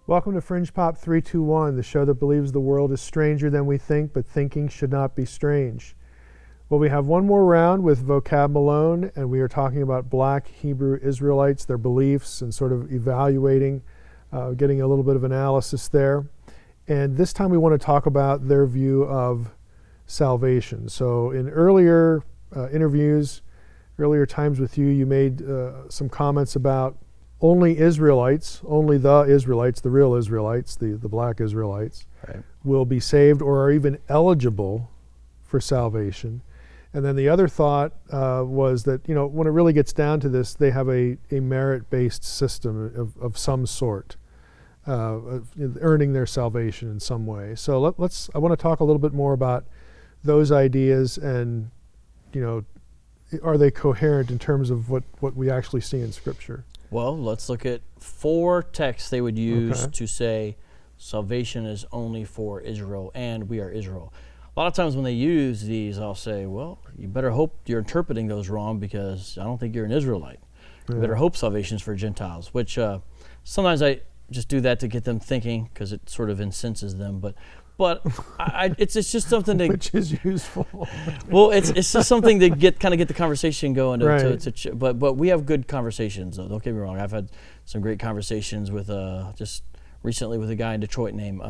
Welcome to Fringe Pop 321, the show that believes the world is stranger than we think, but thinking should not be strange. Well, we have one more round with Vocab Malone, and we are talking about Black Hebrew Israelites, their beliefs, and sort of evaluating, getting a little bit of analysis there. And this time we want to talk about their view of salvation. So in earlier interviews, earlier times with you, you made some comments about only Israelites, only the Israelites, the real Israelites, the black Israelites, right, will be saved or are even eligible for salvation. And then the other thought was that, you know, when it really gets down to this, they have a merit-based system of some sort, of earning their salvation in some way. So I want to talk a little bit more about those ideas and, you know, are they coherent in terms of what we actually see in Scripture? Well, let's look at 4 texts they would use to say salvation is only for Israel and we are Israel. A lot of times when they use these, I'll say, well, you better hope you're interpreting those wrong because I don't think you're an Israelite. You better hope salvation is for Gentiles, which sometimes I just do that to get them thinking because it sort of incenses them. But it's just something to which is useful. Well, it's just something to get the conversation going. Right. But we have good conversations, though. Don't get me wrong. I've had some great conversations with just recently with a guy in Detroit named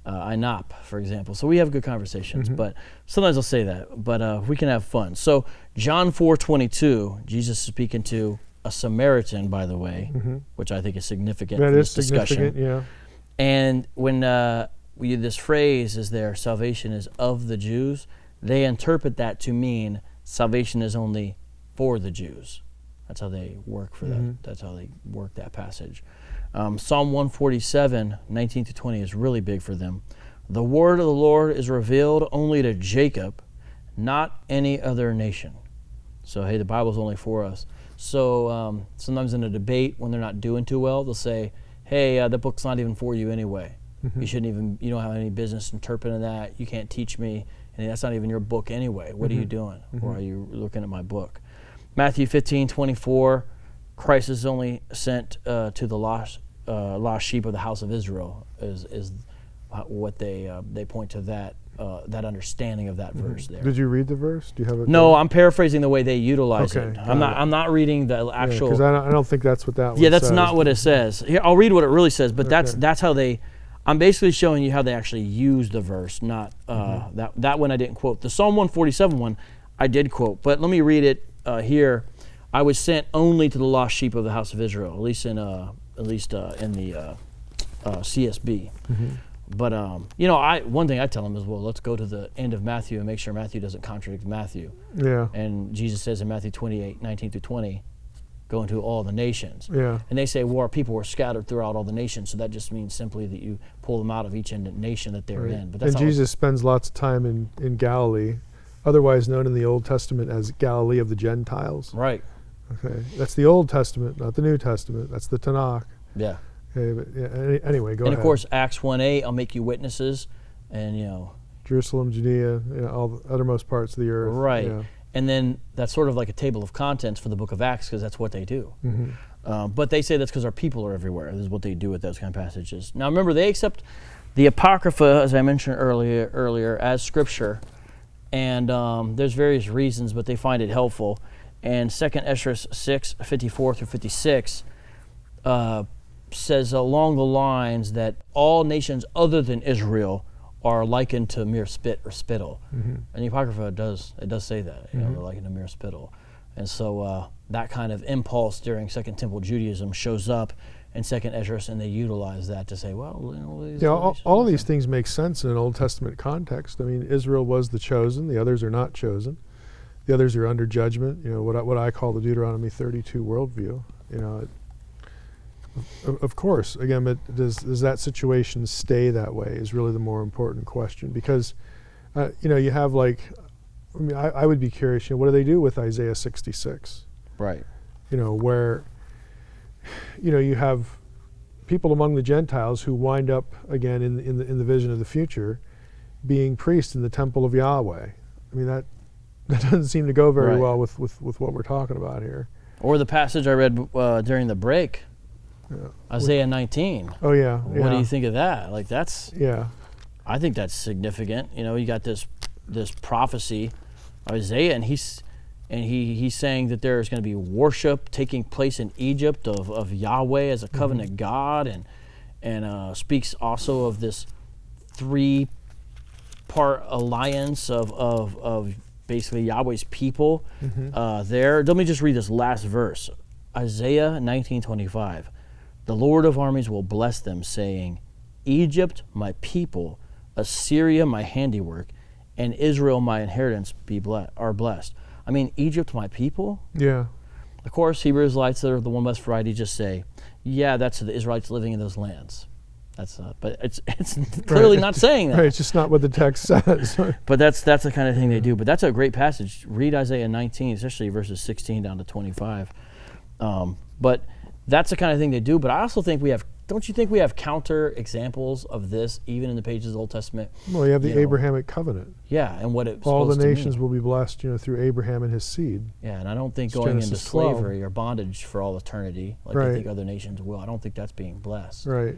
Inop, for example. So we have good conversations. But sometimes I'll say that. But we can have fun. So John 4:22, Jesus is speaking to a Samaritan, by the way, which I think is significant in this discussion. Yeah. And when this phrase is there, salvation is of the Jews, they interpret that to mean salvation is only for the Jews. That's how they work for that. That's how they work that passage. Psalm 147, 19 to 20 is really big for them. The word of the Lord is revealed only to Jacob, not any other nation. So, hey, the Bible's only for us. So sometimes in a debate, when they're not doing too well, they'll say, hey, the book's not even for you anyway. You don't have any business interpreting that. You can't teach me, and that's not even your book anyway. What are you doing? Or are you looking at my book? Matthew 15:24, Christ is only sent to the lost sheep of the house of Israel is what they point to that understanding of that verse there. Did you read the verse? Do you have it? No, I'm paraphrasing the way they utilize it. Okay, I'm not reading the actual. Because I don't think that's what that one says. Yeah, that's not what it says. Here, I'll read what it really says, but that's how they. I'm basically showing you how they actually use the verse, not that one I didn't quote. The Psalm 147 one I did quote, but let me read it here. I was sent only to the lost sheep of the house of Israel, at least in the CSB. But one thing I tell them is, well, let's go to the end of Matthew and make sure Matthew doesn't contradict Matthew. Yeah. And Jesus says in Matthew 28, 19 to 20, go into all the nations. Yeah. And they say, well, our people were scattered throughout all the nations, so that just means simply that you pull them out of each nation that they're in. But that's and Jesus spends lots of time in Galilee, otherwise known in the Old Testament as Galilee of the Gentiles. Right. Okay. That's the Old Testament, not the New Testament. That's the Tanakh. Yeah. Okay, but anyway, go ahead. And of course, Acts 1:8, I'll make you witnesses, and Jerusalem, Judea, all the uttermost parts of the earth. Right. Yeah. And then that's sort of like a table of contents for the book of Acts because that's what they do. But they say that's because our people are everywhere. This is what they do with those kind of passages. Now remember, they accept the Apocrypha, as I mentioned earlier, as scripture. And there's various reasons, but they find it helpful. And 2 Ezra 6:54 through 56 says along the lines that all nations other than Israel are likened to mere spit or spittle. And the Apocrypha does say that, they're likened to mere spittle. And so that kind of impulse during Second Temple Judaism shows up in 2nd Ezra, and they utilize that to say, well, all of these things make sense in an Old Testament context. I mean, Israel was the chosen, the others are not chosen. The others are under judgment, what I call the Deuteronomy 32 worldview. Of course, again, but does that situation stay that way is really the more important question, because you have I would be curious, what do they do with Isaiah 66? Right. Where you have people among the Gentiles who wind up again in the vision of the future being priests in the temple of Yahweh. I mean, that doesn't seem to go very well with what we're talking about here. Or the passage I read during the break, Isaiah 19. Oh yeah. What do you think of that? Like that's. Yeah. I think that's significant. You got this prophecy, Isaiah, and he's saying that there is going to be worship taking place in Egypt of Yahweh as a covenant God, and speaks also of this 3-part alliance of basically Yahweh's people there. Let me just read this last verse. Isaiah 19:25. The Lord of armies will bless them, saying, Egypt, my people, Assyria, my handiwork, and Israel, my inheritance, are blessed. I mean, Egypt, my people? Yeah. Of course, Hebrew Israelites that are the One West variety just say, yeah, that's the Israelites living in those lands. But it's clearly not saying that. Right, it's just not what the text says. But that's the kind of thing they do. But that's a great passage. Read Isaiah 19, especially verses 16 down to 25. But that's the kind of thing they do. But I also think don't you think we have counter examples of this even in the pages of the Old Testament? Well, you have the Abrahamic covenant. Yeah, and what it's all the supposed to nations mean. will be blessed, through Abraham and his seed. Yeah, and I don't think It's going Genesis into slavery or bondage for all eternity, like I think other nations will. I don't think that's being blessed. Right.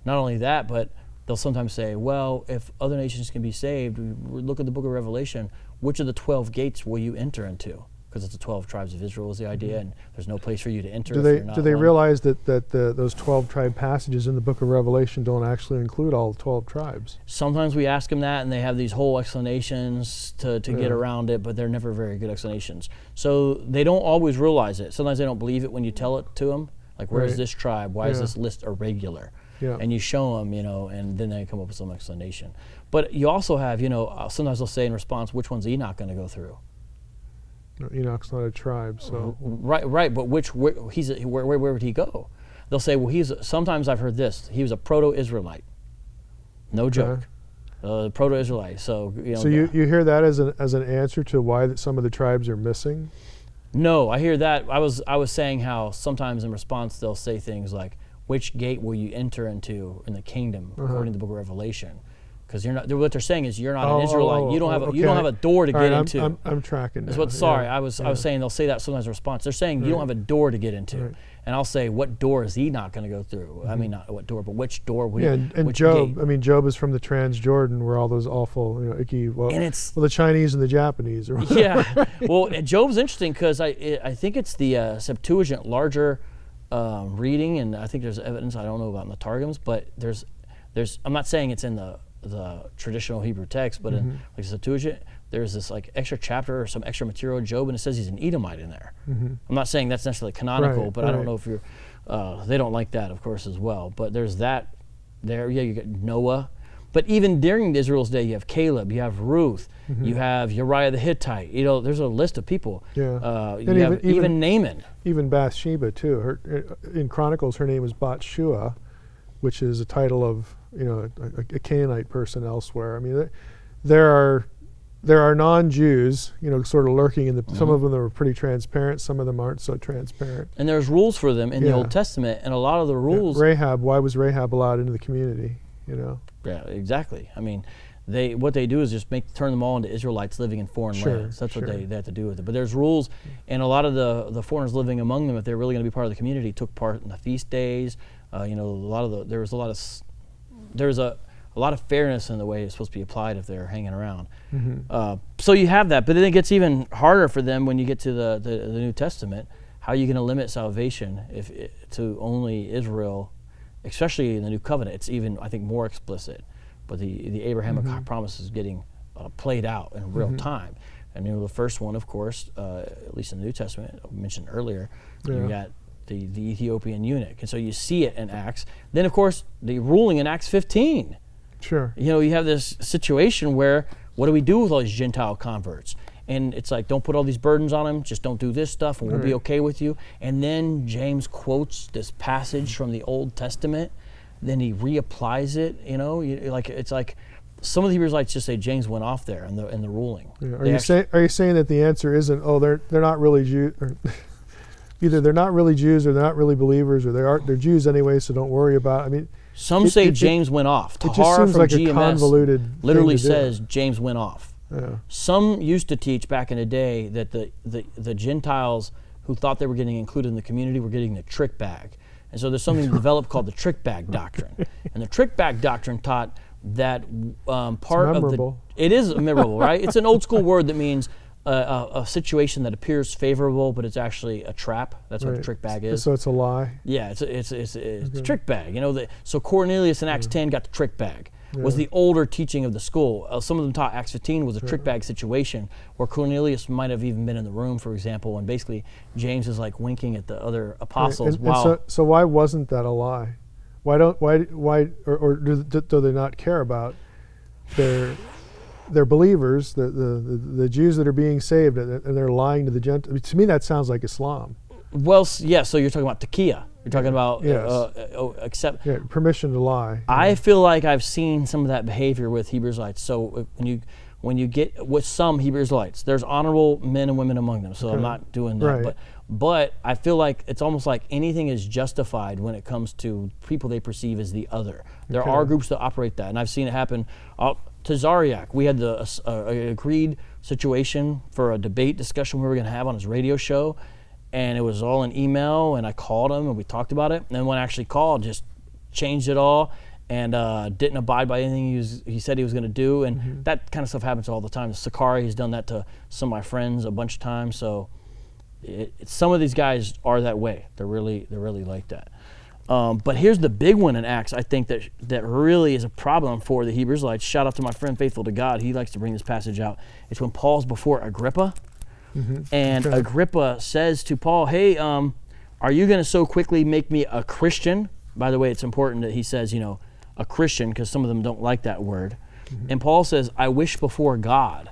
Not only that, but they'll sometimes say, well, if other nations can be saved, look at the book of Revelation, which of the 12 gates will you enter into? Because it's the 12 tribes of Israel is the idea, and there's no place for you to enter. Do they realize that those 12 tribe passages in the book of Revelation don't actually include all 12 tribes? Sometimes we ask them that, and they have these whole explanations to get around it, but they're never very good explanations. So they don't always realize it. Sometimes they don't believe it when you tell it to them. Like, where's this tribe? Why is this list irregular? Yeah. And you show them, and then they come up with some explanation. But you also have, sometimes they'll say in response, which one's Enoch going to go through? No, Enoch's not a tribe, so. Right, but where would he go? They'll say, well, sometimes I've heard this, he was a proto-Israelite. No joke. Proto-Israelite, so, So you hear that as an answer to why some of the tribes are missing? No, I hear that. I was saying how sometimes in response they'll say things like, which gate will you enter into in the kingdom, according to the book of Revelation? Because what they're saying is you're not an Israelite. You don't have a door to get into. I'm tracking. I was saying they'll say that sometimes in response. They're saying you don't have a door to get into, and I'll say, what door is he not going to go through? I mean, not what door, but which door? And Job. Gate? I mean, Job is from the Transjordan, where all those awful, icky. Well, the Chinese and the Japanese. Or yeah. Well, Job's interesting because I think it's the Septuagint larger reading, and I think there's evidence I don't know about in the Targums, but there's I'm not saying it's in the traditional Hebrew text, but in like Septuagint, there's this like extra chapter or some extra material in Job, and it says he's an Edomite in there. I'm not saying that's necessarily canonical, but I don't know if you're. They don't like that, of course, as well. But there's that there. Yeah, you got Noah, but even during Israel's day, you have Caleb, you have Ruth, you have Uriah the Hittite. There's a list of people. Yeah. You have even Naaman. Even Bathsheba too. In Chronicles, her name is Bathshua, which is a title of a Canaanite person elsewhere. I mean, there are non-Jews, sort of lurking in the. Some of them are pretty transparent. Some of them aren't so transparent. And there's rules for them in the Old Testament, and a lot of the rules. Rahab. Why was Rahab allowed into the community? Yeah, exactly. I mean, what they do is just turn them all into Israelites living in foreign lands. That's what they have to do with it. But there's rules, and a lot of the foreigners living among them, if they're really going to be part of the community, took part in the feast days. There was a lot of fairness in the way it's supposed to be applied if they're hanging around. So you have that, but then it gets even harder for them when you get to the New Testament. How are you going to limit salvation to only Israel, especially in the New Covenant? It's even, I think, more explicit. But the Abrahamic promise is getting played out in real time. And the first one, of course, at least in the New Testament, I mentioned earlier, you got the Ethiopian eunuch. And so you see it in Acts. Then, of course, the ruling in Acts 15. Sure. You have this situation where, what do we do with all these Gentile converts? And it's like, don't put all these burdens on them. Just don't do this stuff, and we'll be okay with you. And then James quotes this passage from the Old Testament. Then he reapplies it. It's like some of the Hebrewites just say James went off there in the ruling. Yeah. Are you saying that the answer isn't? Oh, they're not really Jews. either they're not really Jews or they're not really believers, or they're Jews anyway, so don't worry about it. I mean, some say James went off. It just Tahar seems from like GMS a convoluted literally thing to do. says James went off. Yeah. Some used to teach back in the day that the Gentiles who thought they were getting included in the community were getting the trick bag. And so there's something developed called the trick bag doctrine. And the trick bag doctrine taught that part of the... It is memorable, right? It's an old school word that means a situation that appears favorable, but it's actually a trap. That's what a trick bag is. So it's a lie? Yeah, it's a trick bag. You know, so Cornelius in Acts 10 got the trick bag. Was the older teaching of the school. Some of them taught Acts 15 was a trick bag situation where Cornelius might have even been in the room, for example, and basically James is like winking at the other apostles. So why wasn't that a lie? Why do they not care about their believers, the Jews that are being saved, and they're lying to the Gentiles? I mean, to me, that sounds like Islam. Well, yeah. So you're talking about taqiyya. You're talking about permission to lie. I feel like I've seen some of that behavior with Hebrew Israelites. So when you get with some Hebrew Israelites, there's honorable men and women among them. So I'm not doing that, but I feel like it's almost like anything is justified when it comes to people they perceive as the other. There are groups that operate that, and I've seen it happen. To Zariak, we had the agreed situation for a debate discussion we were going to have on his radio show. And it was all in email, and I called him, and we talked about it. And then when I actually called, just changed it all, and didn't abide by anything he said he was going to do. And that kind of stuff happens all the time. Sakari has done that to some of my friends a bunch of times. So some of these guys are that way. They're really like that. But here's the big one in Acts, I think, that really is a problem for the Hebrew Israelites. Shout out to my friend Faithful to God. He likes to bring this passage out. It's when Paul's before Agrippa. And Agrippa says to Paul, hey, are you going to so quickly make me a Christian? By the way, it's important that he says, a Christian, because some of them don't like that word. And Paul says, I wish before God.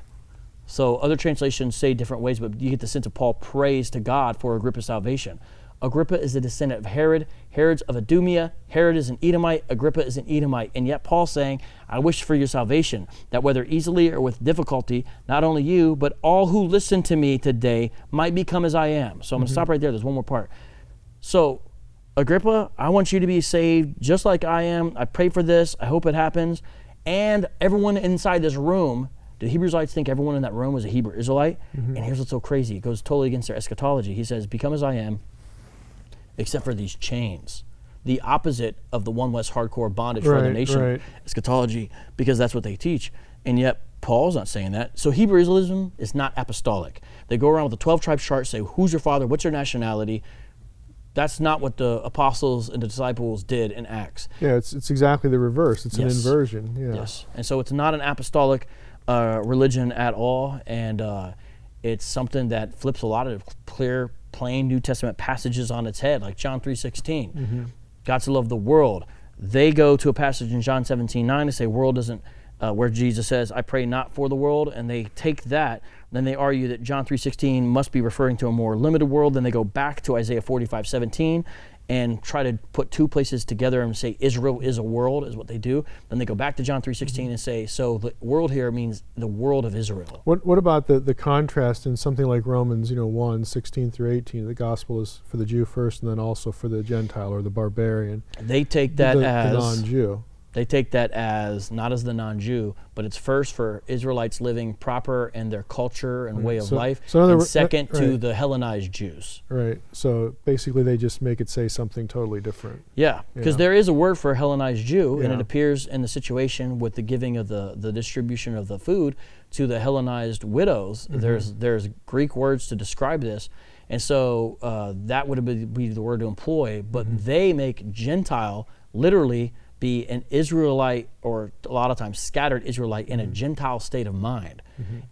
So other translations say different ways, but you get the sense of Paul prays to God for Agrippa's salvation. Agrippa is a descendant of Herod. Herod's of Idumea. Herod is an Edomite. Agrippa is an Edomite. And yet Paul's saying, I wish for your salvation, that whether easily or with difficulty, not only you, but all who listen to me today might become as I am. So I'm going to stop right there. There's one more part. So Agrippa, I want you to be saved just like I am. I pray for this. I hope it happens. And everyone inside this room, the Hebrew Israelites think everyone in that room was a Hebrew Israelite. And here's what's so crazy. It goes totally against their eschatology. He says, become as I am, except for these chains. The opposite of the one West hardcore bondage for the nation eschatology, because that's what they teach. And yet Paul's not saying that. So Hebrew Israelism is not apostolic. They go around with the 12 tribes chart, say, who's your father, what's your nationality? That's not what the apostles and the disciples did in Acts. Yeah, it's exactly the reverse. It's an inversion. Yeah. Yes, and so it's not an apostolic religion at all, and it's something that flips a lot of clear, plain New Testament passages on its head, like John 3:16. God so loved the world. They go to a passage in John 17:9 to say world doesn't, where Jesus says, I pray not for the world, and they take that, then they argue that John 3:16 must be referring to a more limited world. Then they go back to Isaiah 45:17 and try to put two places together and say Israel is a world, is what they do. Then they go back to John 3:16 and say, so the world here means the world of Israel. What about the contrast in something like Romans 1:16 through 18? The gospel is for the Jew first, and then also for the Gentile or the barbarian. They take that as the non-Jew. They take that as not as the non-Jew, but it's first for Israelites living proper in their culture and way of life, and second to the Hellenized Jews. Right. So basically they just make it say something totally different. Yeah, because there is a word for Hellenized Jew, and it appears in the situation with the giving of the distribution of the food to the Hellenized widows. There's Greek words to describe this, and so that would be the word to employ, but they make Gentile literally be an Israelite, or a lot of times scattered Israelite in a Gentile state of mind.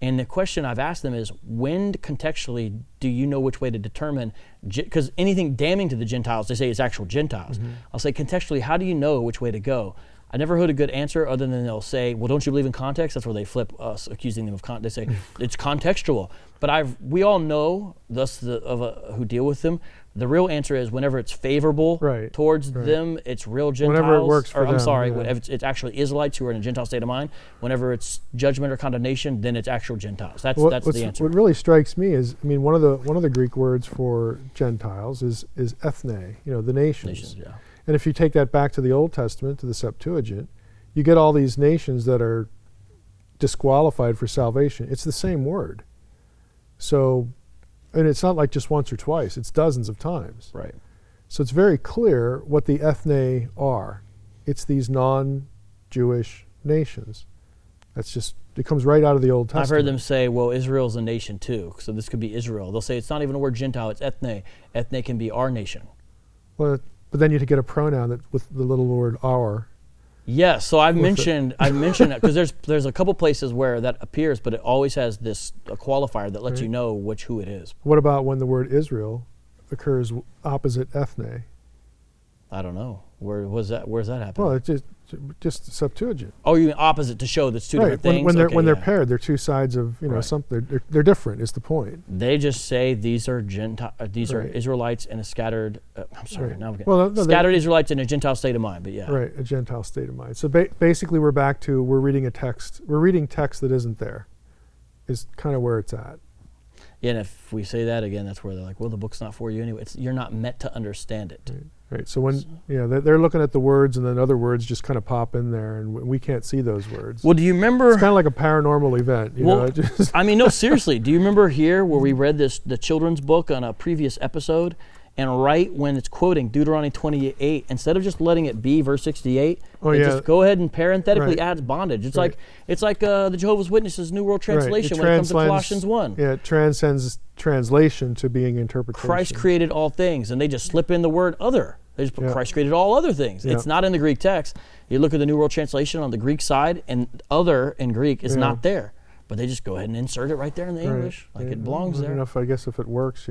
And the question I've asked them is, when contextually do you know which way to determine, because anything damning to the Gentiles, they say it's actual Gentiles. I'll say contextually, how do you know which way to go? I never heard a good answer other than they'll say, well, don't you believe in context? That's where they flip us, accusing them of they say, it's contextual. But we all know, who deal with them, the real answer is whenever it's favorable towards them, it's real Gentiles. Whenever it works for them. Whenever it's actually Israelites who are in a Gentile state of mind. Whenever it's judgment or condemnation, then it's actual Gentiles. That's the answer. What really strikes me is, one of the Greek words for Gentiles is ethne, the nations. Yeah. And if you take that back to the Old Testament, to the Septuagint, you get all these nations that are disqualified for salvation. It's the same word. So, and it's not like just once or twice, it's dozens of times. Right. So it's very clear what the ethne are. It's these non-Jewish nations. It comes right out of the Old Testament. I've heard them say, well, Israel's a nation too, so this could be Israel. They'll say it's not even a word Gentile, it's ethne. Ethne can be our nation. Well, but then you get a pronoun that with the little word our. Yes, so I've mentioned that because there's a couple places where that appears, but it always has a qualifier that lets you know who it is. What about when the word Israel occurs opposite ethne? I don't know. Where's that happen? Well, it's just Septuagint. Oh, you mean opposite to show that's two different things? When they're paired, they're two sides of something. They're different. Is the point? They just say these are are Israelites in a scattered. Scattered Israelites in a Gentile state of mind. But yeah, right, a Gentile state of mind. So basically, we're back to we're reading text that isn't there. Is kind of where it's at. Yeah, and if we say that again, that's where they're like, well, the book's not for you anyway. You're not meant to understand it. Right. So they're looking at the words, and then other words just kind of pop in there, and we can't see those words. Well, do you remember? It's kind of like a paranormal event. No, seriously. Do you remember here where we read the children's book on a previous episode, and right when it's quoting Deuteronomy 28, instead of just letting it be verse 68, just go ahead and parenthetically adds bondage. It's like the Jehovah's Witnesses New World Translation when it comes to Colossians 1. Yeah, it transcends translation to being interpretation. Christ created all things, and they just slip in the word other. They just put Christ created all other things. It's not in the Greek text. You look at the New World Translation on the Greek side, and other in Greek is not there. But they just go ahead and insert it right there in the English, like it belongs there. I guess if it works,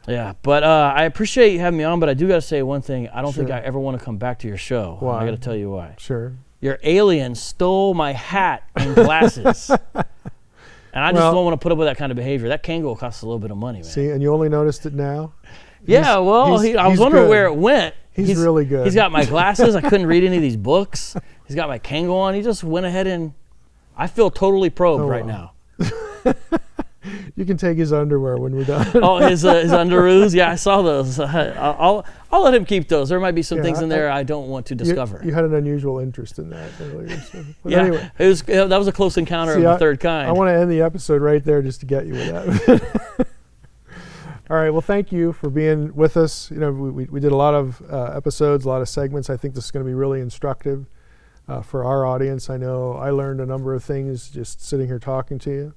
Yeah, but I appreciate you having me on, but I do got to say one thing. I don't think I ever want to come back to your show. Why? I got to tell you why. Sure. Your alien stole my hat and glasses. And I just don't want to put up with that kind of behavior. That Kangol costs a little bit of money, man. See, and you only noticed it now? I was wondering where it went. He's really good. He's got my glasses. I couldn't read any of these books. He's got my Kangol on. He just went ahead and I feel totally probed right now. You can take his underwear when we're done. His underoos? Yeah, I saw those. I'll let him keep those. There might be some things in there I don't want to discover. You had an unusual interest in that earlier. Anyway. That was a close encounter of the third kind. I want to end the episode right there just to get you with that. All right, well, thank you for being with us. We did a lot of episodes, a lot of segments. I think this is going to be really instructive for our audience. I know I learned a number of things just sitting here talking to you.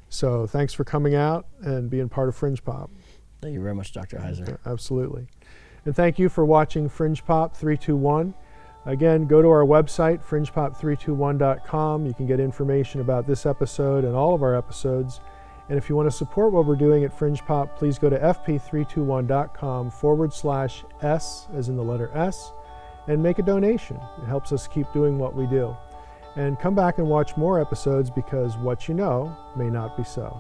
So thanks for coming out and being part of Fringe Pop. Thank you very much, Dr. Heiser. Yeah, absolutely. And thank you for watching Fringe Pop 321. Again, go to our website, fringepop321.com. You can get information about this episode and all of our episodes. And if you want to support what we're doing at Fringe Pop, please go to fp321.com/S, as in the letter S, and make a donation. It helps us keep doing what we do. And come back and watch more episodes because what you know may not be so.